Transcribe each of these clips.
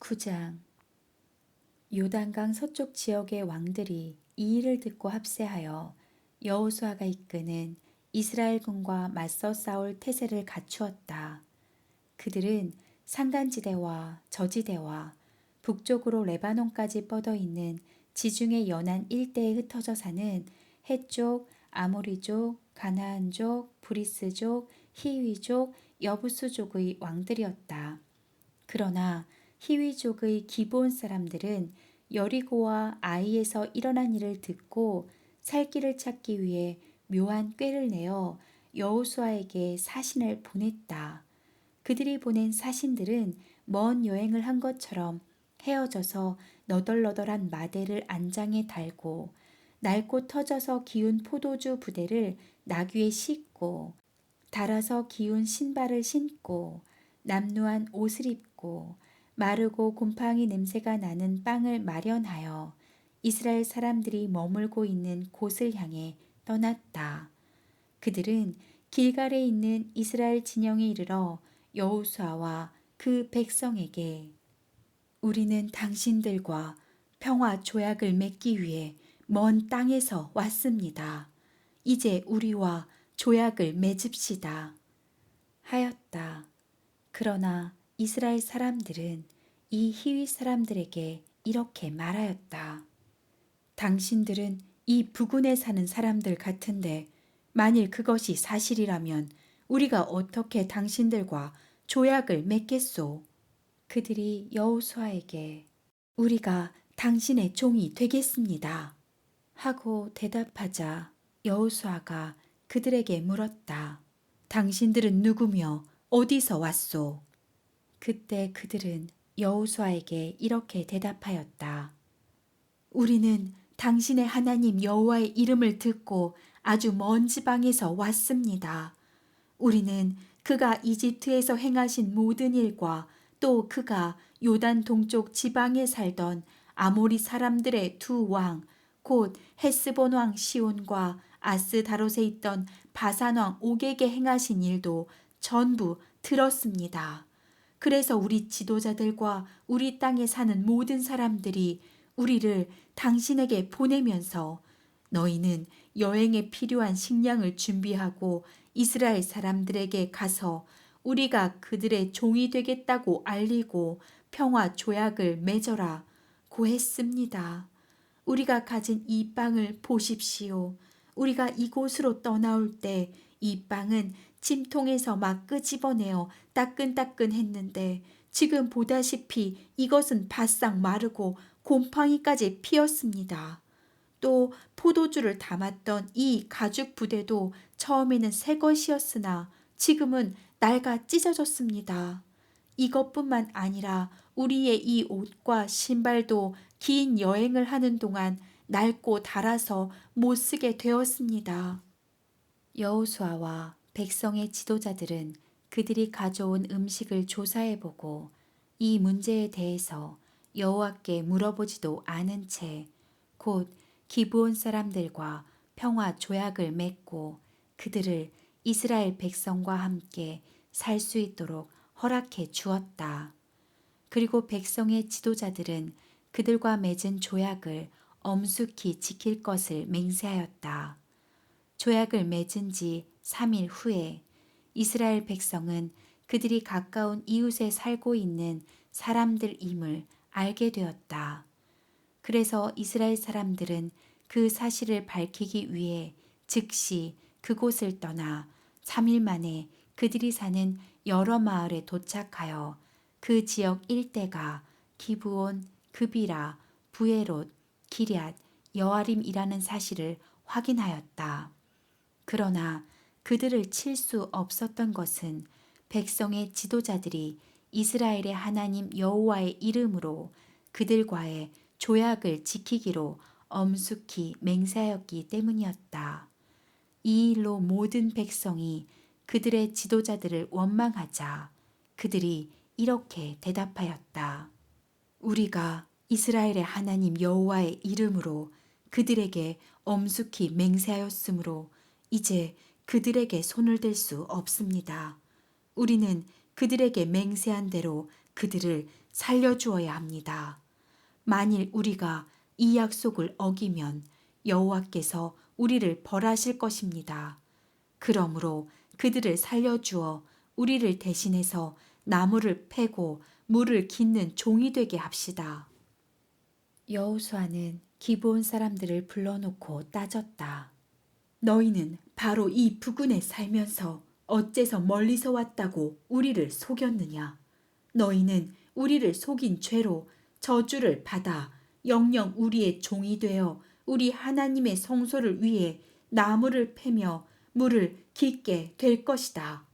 9장. 요단강 서쪽 지역의 왕들이 이 일을 듣고 합세하여 여호수아가 이끄는 이스라엘군과 맞서 싸울 태세를 갖추었다. 그들은 산간지대와 저지대와 북쪽으로 레바논까지 뻗어 있는 지중해 연안 일대에 흩어져 사는 헷족, 아모리족, 가나안족, 브리스족, 히위족, 여부수족의 왕들이었다. 그러나 히위족의 기브온 사람들은 여리고와 아이에서 일어난 일을 듣고 살 길을 찾기 위해 묘한 꾀를 내어 여호수아에게 사신을 보냈다. 그들이 보낸 사신들은 먼 여행을 한 것처럼 헤어져서 너덜너덜한 마대를 안장에 달고 낡고 터져서 기운 포도주 부대를 나귀에 싣고 달아서 기운 신발을 신고 남루한 옷을 입고 마르고 곰팡이 냄새가 나는 빵을 마련하여 이스라엘 사람들이 머물고 있는 곳을 향해 떠났다. 그들은 길갈에 있는 이스라엘 진영에 이르러 여호수아와 그 백성에게 우리는 당신들과 평화 조약을 맺기 위해 먼 땅에서 왔습니다. 이제 우리와 조약을 맺읍시다. 하였다. 그러나 이스라엘 사람들은 이 히위 사람들에게 이렇게 말하였다. 당신들은 이 부근에 사는 사람들 같은데 만일 그것이 사실이라면 우리가 어떻게 당신들과 조약을 맺겠소? 그들이 여호수아에게 우리가 당신의 종이 되겠습니다. 하고 대답하자 여호수아가 그들에게 물었다. 당신들은 누구며 어디서 왔소? 그때 그들은 여호수아에게 이렇게 대답하였다. 우리는 당신의 하나님 여호와의 이름을 듣고 아주 먼 지방에서 왔습니다. 우리는 그가 이집트에서 행하신 모든 일과 또 그가 요단 동쪽 지방에 살던 아모리 사람들의 두 왕, 곧 헤스본 왕 시온과 아스다롯에 있던 바산 왕 옥에게 행하신 일도 전부 들었습니다. 그래서 우리 지도자들과 우리 땅에 사는 모든 사람들이 우리를 당신에게 보내면서 너희는 여행에 필요한 식량을 준비하고 이스라엘 사람들에게 가서 우리가 그들의 종이 되겠다고 알리고 평화 조약을 맺어라 고했습니다. 우리가 가진 이 빵을 보십시오. 우리가 이곳으로 떠나올 때 이 빵은 침통에서 막 끄집어내어 따끈따끈했는데 지금 보다시피 이것은 바싹 마르고 곰팡이까지 피었습니다. 또 포도주를 담았던 이 가죽 부대도 처음에는 새 것이었으나 지금은 낡아 찢어졌습니다. 이것뿐만 아니라 우리의 이 옷과 신발도 긴 여행을 하는 동안 낡고 닳아서 못 쓰게 되었습니다. 여호수아와 백성의 지도자들은 그들이 가져온 음식을 조사해보고 이 문제에 대해서 여호와께 물어보지도 않은 채 곧 기브온 사람들과 평화 조약을 맺고 그들을 이스라엘 백성과 함께 살 수 있도록 허락해 주었다. 그리고 백성의 지도자들은 그들과 맺은 조약을 엄숙히 지킬 것을 맹세하였다. 조약을 맺은 지 3일 후에 이스라엘 백성은 그들이 가까운 이웃에 살고 있는 사람들임을 알게 되었다. 그래서 이스라엘 사람들은 그 사실을 밝히기 위해 즉시 그곳을 떠나 3일 만에 그들이 사는 여러 마을에 도착하여 그 지역 일대가 기브온, 그비라, 부에롯, 기럇, 여아림이라는 사실을 확인하였다. 그러나 그들을 칠 수 없었던 것은 백성의 지도자들이 이스라엘의 하나님 여호와의 이름으로 그들과의 조약을 지키기로 엄숙히 맹세하였기 때문이었다. 이 일로 모든 백성이 그들의 지도자들을 원망하자 그들이 이렇게 대답하였다. 우리가 이스라엘의 하나님 여호와의 이름으로 그들에게 엄숙히 맹세하였으므로 이제 그들에게 손을 댈 수 없습니다. 우리는 그들에게 맹세한 대로 그들을 살려주어야 합니다. 만일 우리가 이 약속을 어기면 여호와께서 우리를 벌하실 것입니다. 그러므로 그들을 살려주어 우리를 대신해서 나무를 패고 물을 깃는 종이 되게 합시다. 여호수아는 기브온 사람들을 불러놓고 따졌다. 너희는 바로 이 부근에 살면서 어째서 멀리서 왔다고 우리를 속였느냐? 너희는 우리를 속인 죄로 저주를 받아 영영 우리의 종이 되어 우리 하나님의 성소를 위해 나무를 패며 물을 깃게 될 것이다.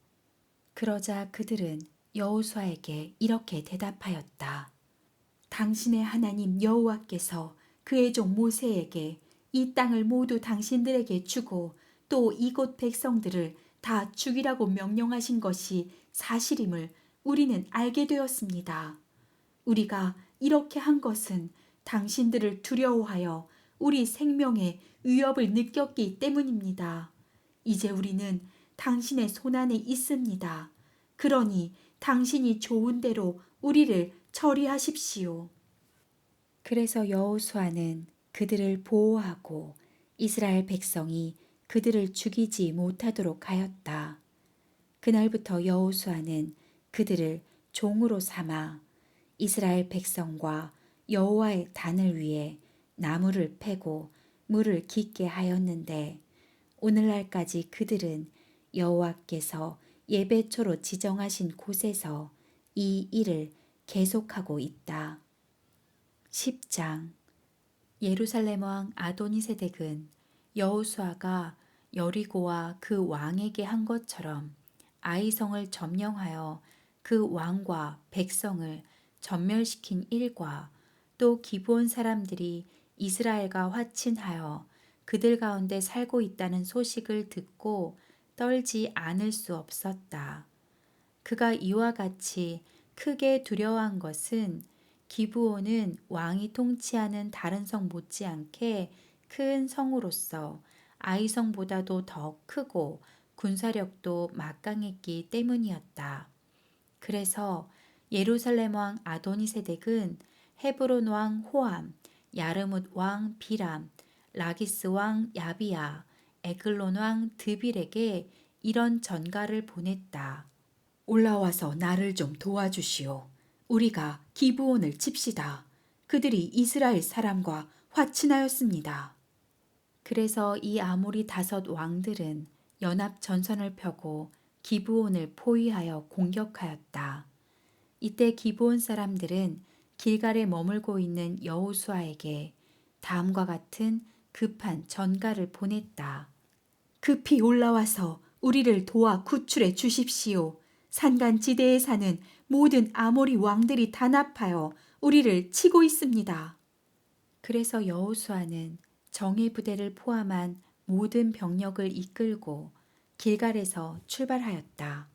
그러자 그들은 여호수아에게 이렇게 대답하였다. 당신의 하나님 여호와께서 그의 종 모세에게 이 땅을 모두 당신들에게 주고 또 이곳 백성들을 다 죽이라고 명령하신 것이 사실임을 우리는 알게 되었습니다. 우리가 이렇게 한 것은 당신들을 두려워하여 우리 생명에 위협을 느꼈기 때문입니다. 이제 우리는 당신의 손안에 있습니다. 그러니 당신이 좋은 대로 우리를 처리하십시오. 그래서 여호수아는 그들을 보호하고 이스라엘 백성이 그들을 죽이지 못하도록 하였다. 그날부터 여호수아는 그들을 종으로 삼아 이스라엘 백성과 여호와의 단을 위해 나무를 패고 물을 깃게 하였는데 오늘날까지 그들은 여호와께서 예배초로 지정하신 곳에서 이 일을 계속하고 있다. 10장 예루살렘 왕 아도니세덱은 여호수아가 여리고와 그 왕에게 한 것처럼 아이성을 점령하여 그 왕과 백성을 전멸시킨 일과 또 기브온 사람들이 이스라엘과 화친하여 그들 가운데 살고 있다는 소식을 듣고 떨지 않을 수 없었다. 그가 이와 같이 크게 두려워한 것은 기브온은 왕이 통치하는 다른 성 못지않게 큰 성으로서 아이성보다도 더 크고 군사력도 막강했기 때문이었다. 그래서 예루살렘 왕 아도니세덱은 헤브론 왕 호암, 야르뭇 왕 비람, 라기스 왕 야비야, 에글론 왕 드빌에게 이런 전가를 보냈다. 올라와서 나를 좀 도와주시오. 우리가 기브온을 칩시다. 그들이 이스라엘 사람과 화친하였습니다. 그래서 이 아모리 5 왕들은 연합 전선을 펴고 기브온을 포위하여 공격하였다. 이때 기브온 사람들은 길갈에 머물고 있는 여호수아에게 다음과 같은 급한 전가를 보냈다. 급히 올라와서 우리를 도와 구출해 주십시오. 산간지대에 사는 모든 아모리 왕들이 단합하여 우리를 치고 있습니다. 그래서 여호수아는 정예 부대를 포함한 모든 병력을 이끌고 길갈에서 출발하였다.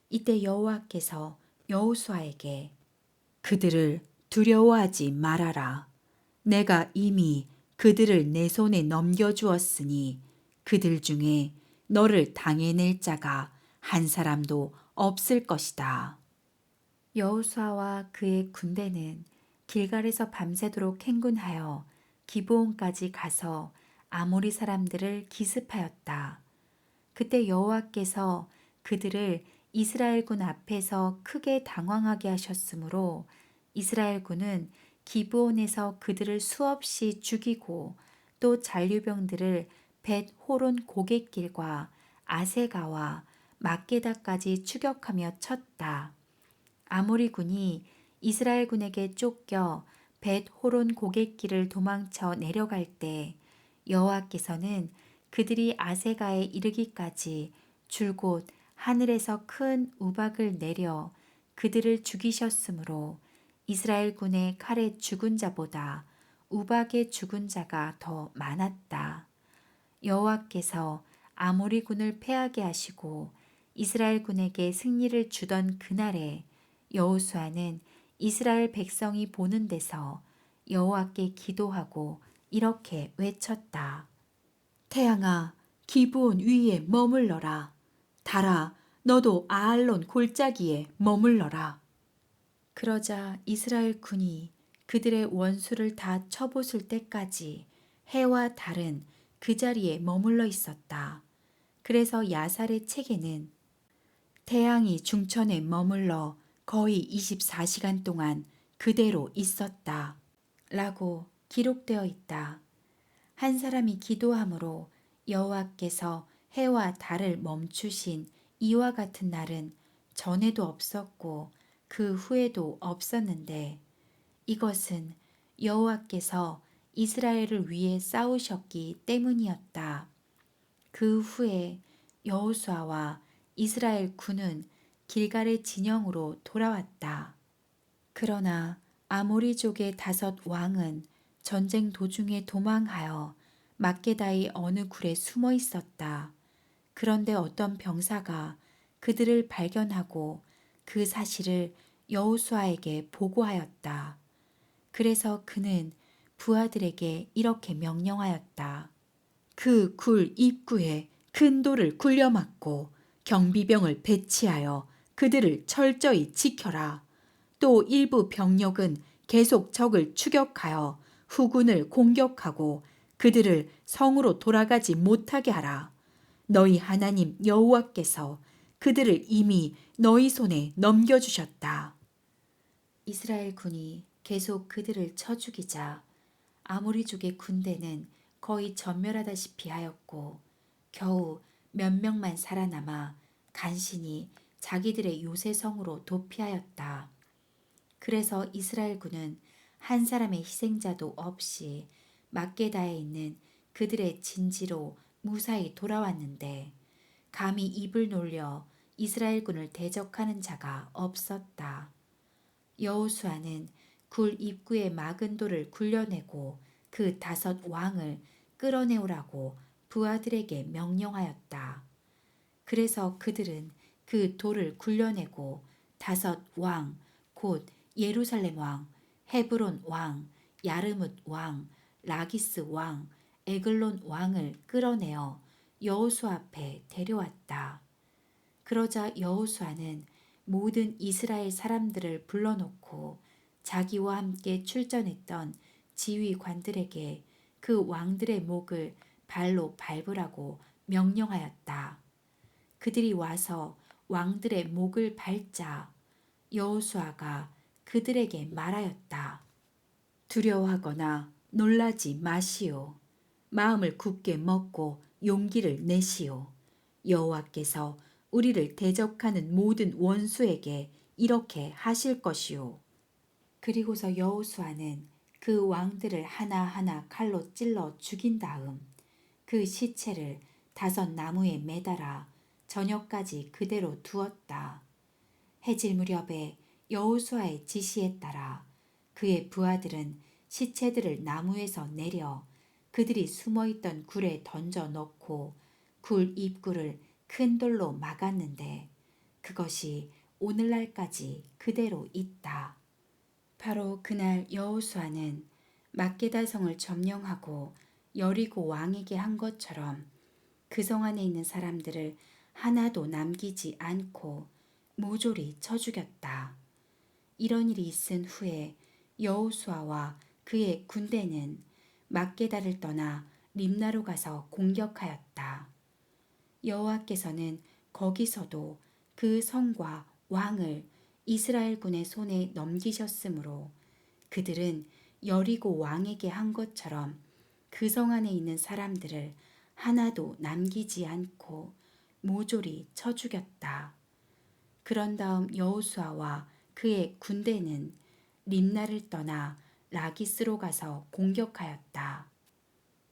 이때 여호와께서 여호수아에게 그들을 두려워하지 말아라. 내가 이미 그들을 내 손에 넘겨주었으니 그들 중에 너를 당해낼 자가 한 사람도 없을 것이다. 여호수아와 그의 군대는 길갈에서 밤새도록 행군하여 기브온까지 가서 아모리 사람들을 기습하였다. 그때 여호와께서 그들을 이스라엘군 앞에서 크게 당황하게 하셨으므로 이스라엘군은 기브온에서 그들을 수없이 죽이고 또 잔류병들을 벳 호론 고갯길과 아세가와 막게다까지 추격하며 쳤다. 아모리군이 이스라엘군에게 쫓겨 벳 호론 고갯길을 도망쳐 내려갈 때 여호와께서는 그들이 아세가에 이르기까지 줄곧 하늘에서 큰 우박을 내려 그들을 죽이셨으므로 이스라엘군의 칼에 죽은 자보다 우박에 죽은 자가 더 많았다. 여호와께서 아모리군을 패하게 하시고 이스라엘군에게 승리를 주던 그날에 여호수아는 이스라엘 백성이 보는 데서 여호와께 기도하고 이렇게 외쳤다. 태양아, 기브온 위에 머물러라. 달아, 너도 아알론 골짜기에 머물러라. 그러자 이스라엘 군이 그들의 원수를 다 쳐부술 때까지 해와 달은 그 자리에 머물러 있었다. 그래서 야살의 책에는 태양이 중천에 머물러 거의 24시간 동안 그대로 있었다. 라고 기록되어 있다. 한 사람이 기도함으로 여호와께서 해와 달을 멈추신 이와 같은 날은 전에도 없었고 그 후에도 없었는데 이것은 여호와께서 이스라엘을 위해 싸우셨기 때문이었다. 그 후에 여호수아와 이스라엘 군은 길갈의 진영으로 돌아왔다. 그러나 아모리족의 5 왕은 전쟁 도중에 도망하여 막게다의 어느 굴에 숨어 있었다. 그런데 어떤 병사가 그들을 발견하고 그 사실을 여호수아에게 보고하였다. 그래서 그는 부하들에게 이렇게 명령하였다. 그 굴 입구에 큰 돌을 굴려막고 경비병을 배치하여 그들을 철저히 지켜라. 또 일부 병력은 계속 적을 추격하여 후군을 공격하고 그들을 성으로 돌아가지 못하게 하라. 너희 하나님 여호와께서 그들을 이미 너희 손에 넘겨주셨다. 이스라엘 군이 계속 그들을 쳐 죽이자 아모리족의 군대는 거의 전멸하다시피 하였고 겨우 몇 명만 살아남아 간신히 자기들의 요새성으로 도피하였다. 그래서 이스라엘 군은 한 사람의 희생자도 없이 막게다에 있는 그들의 진지로 무사히 돌아왔는데 감히 입을 놀려 이스라엘 군을 대적하는 자가 없었다. 여호수아는 굴 입구에 막은 돌을 굴려내고 그 5 왕을 끌어내오라고 부하들에게 명령하였다. 그래서 그들은 그 돌을 굴려내고 5 왕, 곧 예루살렘 왕, 헤브론 왕, 야르뭇 왕, 라기스 왕, 에글론 왕을 끌어내어 여호수아 앞에 데려왔다. 그러자 여호수아는 모든 이스라엘 사람들을 불러놓고 자기와 함께 출전했던 지휘관들에게 그 왕들의 목을 발로 밟으라고 명령하였다. 그들이 와서 왕들의 목을 밟자 여호수아가 그들에게 말하였다. 두려워하거나 놀라지 마시오. 마음을 굳게 먹고 용기를 내시오. 여호와께서 우리를 대적하는 모든 원수에게 이렇게 하실 것이오. 그리고서 여호수아는 그 왕들을 하나하나 칼로 찔러 죽인 다음 그 시체를 5 나무에 매달아 저녁까지 그대로 두었다. 해질 무렵에 여호수아의 지시에 따라 그의 부하들은 시체들을 나무에서 내려 그들이 숨어있던 굴에 던져 넣고 굴 입구를 큰 돌로 막았는데 그것이 오늘날까지 그대로 있다. 바로 그날 여호수아는 막게다 성을 점령하고 여리고 왕에게 한 것처럼 그 성 안에 있는 사람들을 하나도 남기지 않고 모조리 쳐 죽였다. 이런 일이 있은 후에 여호수아와 그의 군대는 막게다를 떠나 림나로 가서 공격하였다. 여호와께서는 거기서도 그 성과 왕을 이스라엘 군의 손에 넘기셨으므로 그들은 여리고 왕에게 한 것처럼 그 성 안에 있는 사람들을 하나도 남기지 않고 모조리 쳐 죽였다. 그런 다음 여호수아와 그의 군대는 림나를 떠나 라기스로 가서 공격하였다.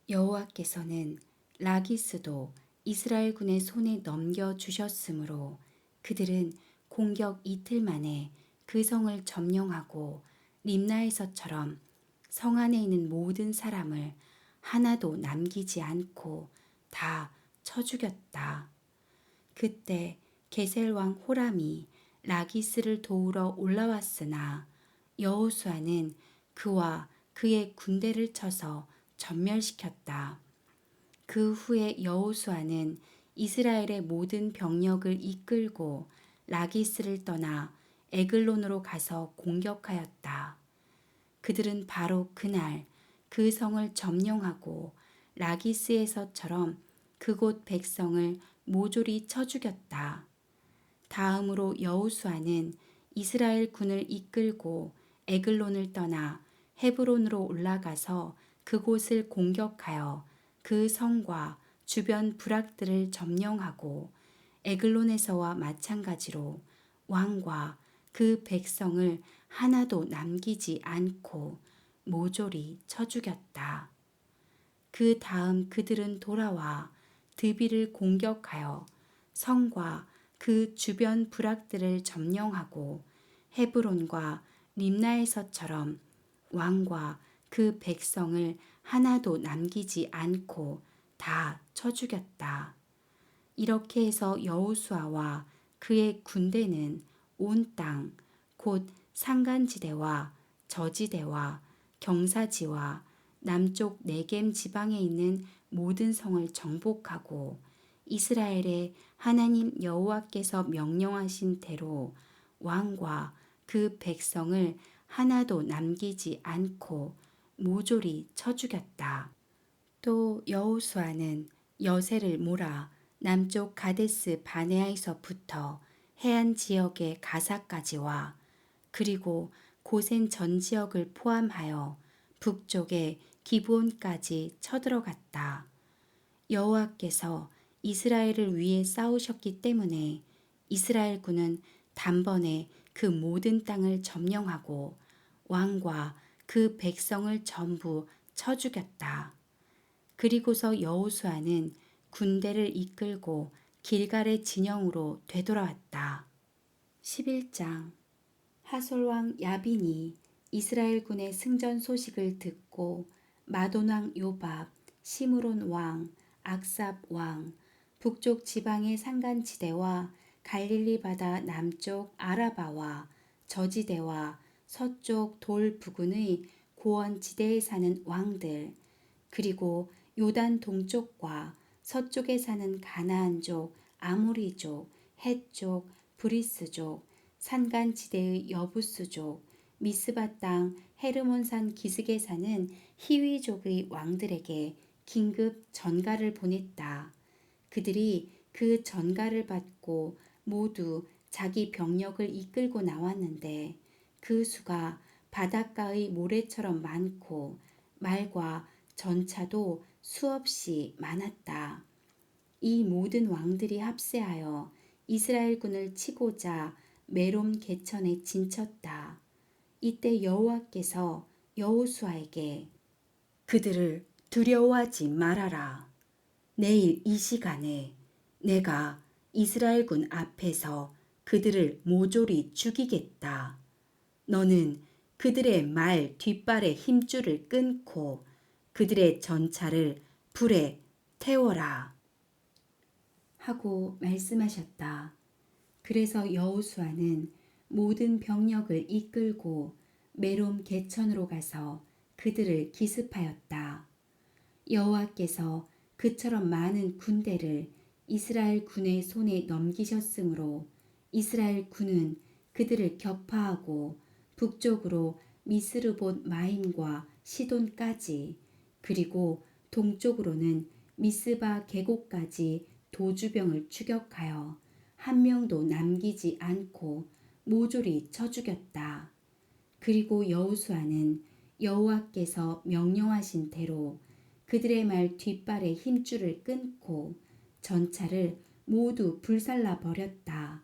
여호와께서는 라기스도 이스라엘 군의 손에 넘겨주셨으므로 그들은 공격 이틀 만에 그 성을 점령하고 림나에서처럼 성 안에 있는 모든 사람을 하나도 남기지 않고 다 쳐 죽였다. 그때 게셀 왕 호람이 라기스를 도우러 올라왔으나 여호수아는 그와 그의 군대를 쳐서 전멸시켰다. 그 후에 여호수아는 이스라엘의 모든 병력을 이끌고 라기스를 떠나 에글론으로 가서 공격하였다. 그들은 바로 그날 그 성을 점령하고 라기스에서처럼 그곳 백성을 모조리 쳐 죽였다. 다음으로 여호수아는 이스라엘 군을 이끌고 에글론을 떠나 헤브론으로 올라가서 그곳을 공격하여 그 성과 주변 부락들을 점령하고 에글론에서와 마찬가지로 왕과 그 백성을 하나도 남기지 않고 모조리 쳐 죽였다. 그 다음 그들은 돌아와 드비를 공격하여 성과 그 주변 부락들을 점령하고 헤브론과 림나에서처럼 왕과 그 백성을 하나도 남기지 않고 다 쳐 죽였다. 이렇게 해서 여호수아와 그의 군대는 온 땅, 곧 산간지대와 저지대와 경사지와 남쪽 네겜 지방에 있는 모든 성을 정복하고 이스라엘의 하나님 여호와께서 명령하신 대로 왕과 그 백성을 하나도 남기지 않고 모조리 쳐 죽였다. 또 여호수아는 여세를 몰아 남쪽 가데스 바네아에서부터 해안 지역의 가사까지와 그리고 고센 전 지역을 포함하여 북쪽의 기브온까지 쳐들어갔다. 여호와께서 이스라엘을 위해 싸우셨기 때문에 이스라엘 군은 단번에 그 모든 땅을 점령하고 왕과 그 백성을 전부 쳐 죽였다. 그리고서 여호수아는 군대를 이끌고 길갈의 진영으로 되돌아왔다. 11장 하솔왕 야빈이 이스라엘 군의 승전 소식을 듣고 마돈왕 요밥, 시므론 왕, 악삽 왕, 북쪽 지방의 산간지대와 갈릴리 바다 남쪽 아라바와 저지대와 서쪽 돌 부근의 고원지대에 사는 왕들, 그리고 요단 동쪽과 서쪽에 사는 가나안족, 아모리족, 헷족, 브리스족, 산간지대의 여부스족, 미스바 땅 헤르몬산 기슭에 사는 히위족의 왕들에게 긴급 전가를 보냈다. 그들이 그 전가를 받고 모두 자기 병력을 이끌고 나왔는데 그 수가 바닷가의 모래처럼 많고 말과 전차도 수없이 많았다. 이 모든 왕들이 합세하여 이스라엘 군을 치고자 메롬 개천에 진쳤다. 이때 여호와께서 여호수아에게 그들을 두려워하지 말아라. 내일 이 시간에 내가 이스라엘 군 앞에서 그들을 모조리 죽이겠다. 너는 그들의 말 뒷발의 힘줄을 끊고 그들의 전차를 불에 태워라. 하고 말씀하셨다. 그래서 여호수아는 모든 병력을 이끌고 메롬 개천으로 가서 그들을 기습하였다. 여호와께서 그처럼 많은 군대를 이스라엘 군의 손에 넘기셨으므로 이스라엘 군은 그들을 격파하고 북쪽으로 미스르봇 마임과 시돈까지 그리고 동쪽으로는 미스바 계곡까지 도주병을 추격하여 한 명도 남기지 않고 모조리 쳐 죽였다. 그리고 여호수아는 여호와께서 명령하신 대로 그들의 말 뒷발의 힘줄을 끊고 전차를 모두 불살라 버렸다.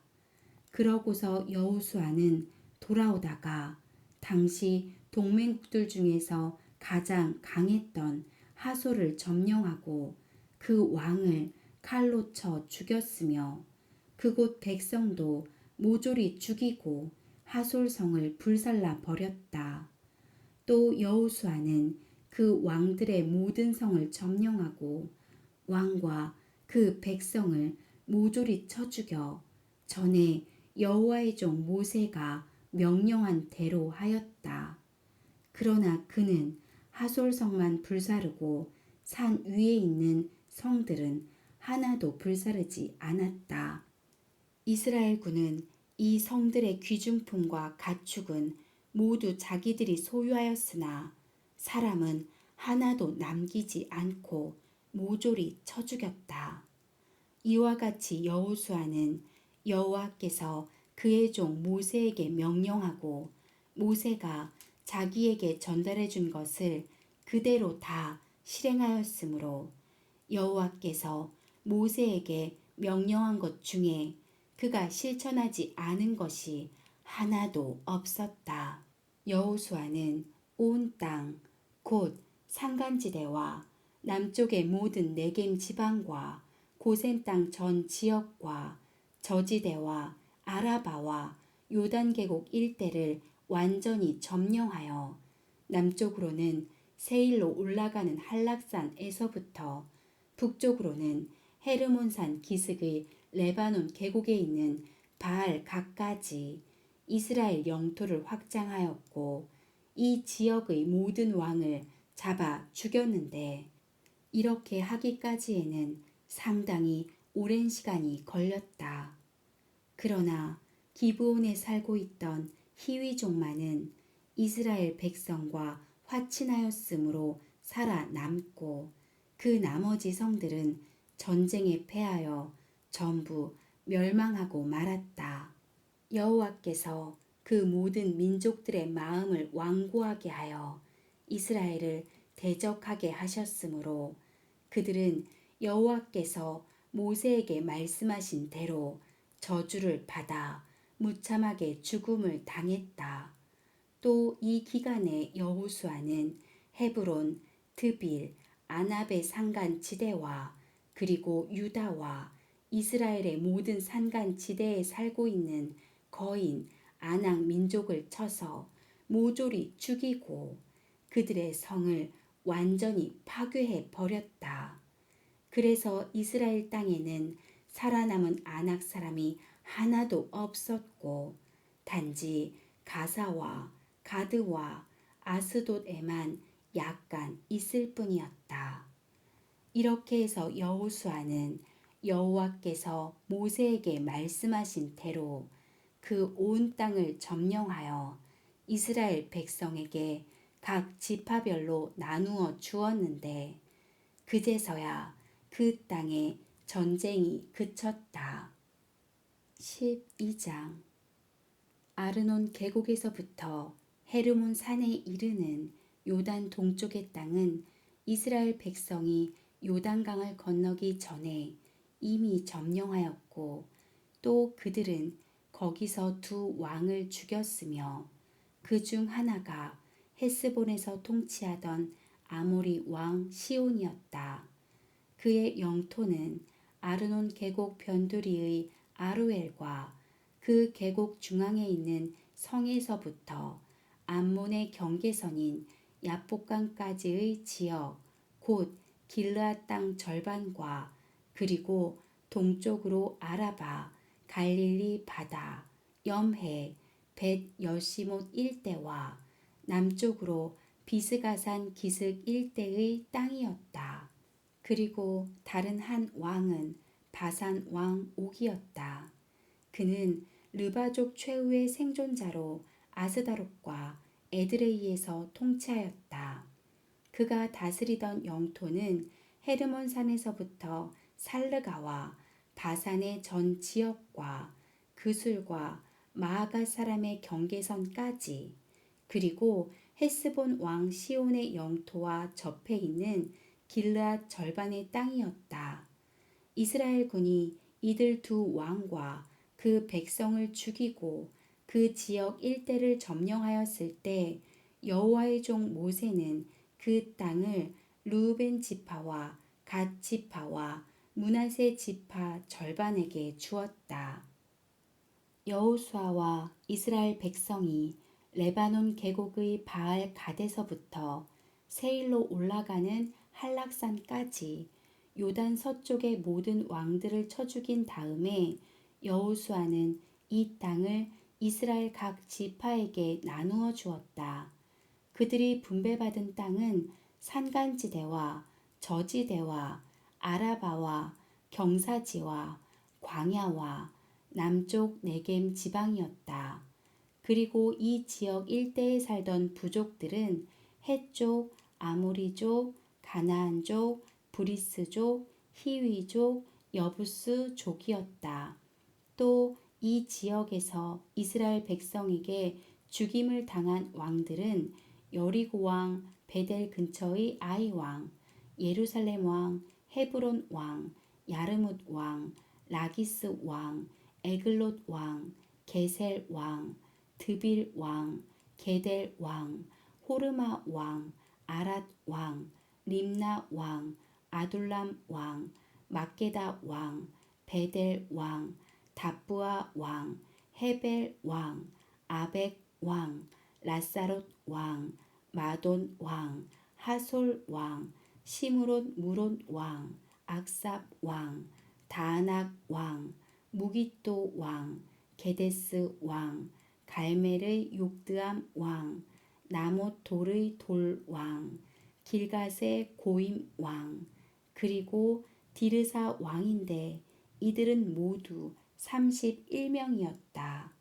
그러고서 여호수아는 돌아오다가 당시 동맹국들 중에서 가장 강했던 하솔을 점령하고 그 왕을 칼로 쳐 죽였으며 그곳 백성도 모조리 죽이고 하솔성을 불살라 버렸다. 또 여호수아는 그 왕들의 모든 성을 점령하고 왕과 그 백성을 모조리 쳐 죽여 전에 여호와의 종 모세가 명령한 대로 하였다. 그러나 그는 하솔성만 불사르고 산 위에 있는 성들은 하나도 불사르지 않았다. 이스라엘 군은 이 성들의 귀중품과 가축은 모두 자기들이 소유하였으나 사람은 하나도 남기지 않고 모조리 쳐 죽였다. 이와 같이 여호수아는 여호와께서 그의 종 모세에게 명령하고 모세가 자기에게 전달해 준 것을 그대로 다 실행하였으므로 여호와께서 모세에게 명령한 것 중에 그가 실천하지 않은 것이 하나도 없었다. 여호수아는 온 땅, 곧 산간지대와 남쪽의 모든 네겝 지방과 고센 땅 전 지역과 저지대와 아라바와 요단 계곡 일대를 완전히 점령하여 남쪽으로는 세일로 올라가는 한락산에서부터 북쪽으로는 헤르몬산 기슭의 레바논 계곡에 있는 바알 각까지 이스라엘 영토를 확장하였고 이 지역의 모든 왕을 잡아 죽였는데 이렇게 하기까지에는 상당히 오랜 시간이 걸렸다. 그러나 기브온에 살고 있던 히위족만은 이스라엘 백성과 화친하였으므로 살아남고 그 나머지 성들은 전쟁에 패하여 전부 멸망하고 말았다. 여호와께서 그 모든 민족들의 마음을 완고하게 하여 이스라엘을 대적하게 하셨으므로 그들은 여호와께서 모세에게 말씀하신 대로 저주를 받아 무참하게 죽음을 당했다. 또 이 기간에 여호수아는 헤브론, 드빌, 아납의 산간 지대와 그리고 유다와 이스라엘의 모든 산간 지대에 살고 있는 거인 아낙 민족을 쳐서 모조리 죽이고 그들의 성을 완전히 파괴해 버렸다. 그래서 이스라엘 땅에는 살아남은 아낙 사람이 하나도 없었고 단지 가사와 가드와 아스돗에만 약간 있을 뿐이었다. 이렇게 해서 여호수아는 여호와께서 모세에게 말씀하신 대로 그 온 땅을 점령하여 이스라엘 백성에게 각 지파별로 나누어 주었는데 그제서야 그 땅에 전쟁이 그쳤다. 12장 아르논 계곡에서부터 헤르몬 산에 이르는 요단 동쪽의 땅은 이스라엘 백성이 요단강을 건너기 전에 이미 점령하였고 또 그들은 거기서 두 왕을 죽였으며 그 중 하나가 헤스본에서 통치하던 아모리 왕 시온이었다. 그의 영토는 아르논 계곡 변두리의 아루엘과 그 계곡 중앙에 있는 성에서부터 암몬의 경계선인 야복강까지의 지역 곧 길르앗 땅 절반과 그리고 동쪽으로 아라바, 갈릴리 바다, 염해, 벳 여시못 일대와 남쪽으로 비스가산 기슭 일대의 땅이었다. 그리고 다른 한 왕은 바산 왕 옥이었다. 그는 르바족 최후의 생존자로 아스다롯과 에드레이에서 통치하였다. 그가 다스리던 영토는 헤르몬 산에서부터 살르가와 바산의 전 지역과 그술과 마아가 사람의 경계선까지 그리고 헤스본 왕 시온의 영토와 접해 있는 길르앗 절반의 땅이었다. 이스라엘 군이 이들 두 왕과 그 백성을 죽이고 그 지역 일대를 점령하였을 때 여호와의 종 모세는 그 땅을 르우벤 지파와 갓 지파와 므낫세 지파 절반에게 주었다. 여호수아와 이스라엘 백성이 레바논 계곡의 바알 갓에서부터 세일로 올라가는 한락산까지 요단 서쪽의 모든 왕들을 쳐 죽인 다음에 여호수아는 이 땅을 이스라엘 각 지파에게 나누어 주었다. 그들이 분배받은 땅은 산간지대와 저지대와 아라바와 경사지와 광야와 남쪽 네겜 지방이었다. 그리고 이 지역 일대에 살던 부족들은 헷족, 아모리족, 가나안족, 브리스족, 히위족, 여부스족이었다. 또 이 지역에서 이스라엘 백성에게 죽임을 당한 왕들은 여리고 왕, 베델 근처의 아이 왕, 예루살렘 왕, 헤브론 왕, 야르뭇 왕, 라기스 왕, 에글롯 왕, 게셀 왕, 드빌 왕, 게델 왕, 호르마 왕, 아랏 왕, 림나 왕, 아둘람 왕, 막게다 왕, 베델 왕, 다부아 왕, 헤벨 왕, 아벡 왕, 라사롯 왕, 마돈 왕, 하솔 왕, 시므론 무론 왕, 악삽 왕, 다아낙 왕, 무기또 왕, 게데스 왕, 갈멜의 욕드암 왕, 나못 돌의 돌 왕, 길갓의 고임 왕, 그리고 디르사 왕인데 이들은 모두 31명이었다.